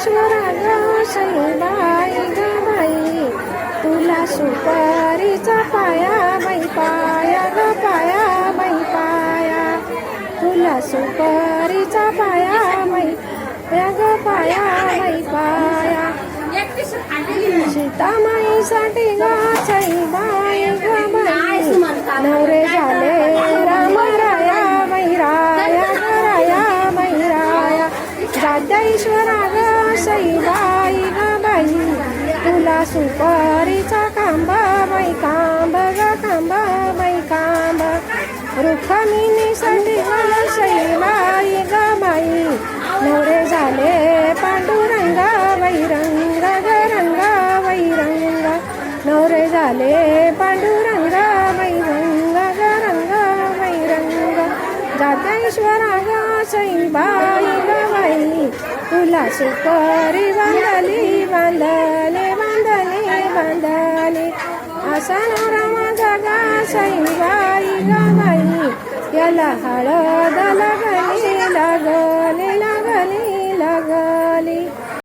ईश्वरा ग सईबाई ग बाई, तुला सुपारीचा पाया बाई पाया ग पाया बाई पाया, तुला सुपारीचा पाया बाई ग पाया बाई पाया. सीतामाईसाठी ग सईबाई ग बाई, नवरे झाले राम राया बाई राया ग राया बाई राया. जात्या ईश्वरा ग सईबाई ग बाई, तुला सुपारीचा खांबा बाई खांबा ग खांबा बाई खांबा. रुक्मिणीसाठी ग सईबाई ग बाई, नवरे झाले पांडुरंगा बाई रंग ग रंगा बाई रंग, नवरे झाले पांडुरंगा बाई रंग ग रंग बाई रंग. जात्या ईश्वरा ग सईबाई ग बाई, तुला सुपारी बांधली बांधले बांधले बांधले. असा नवरा माझा ग सईबाई ग बाई, याला हळद लागली लागली लागली लागली.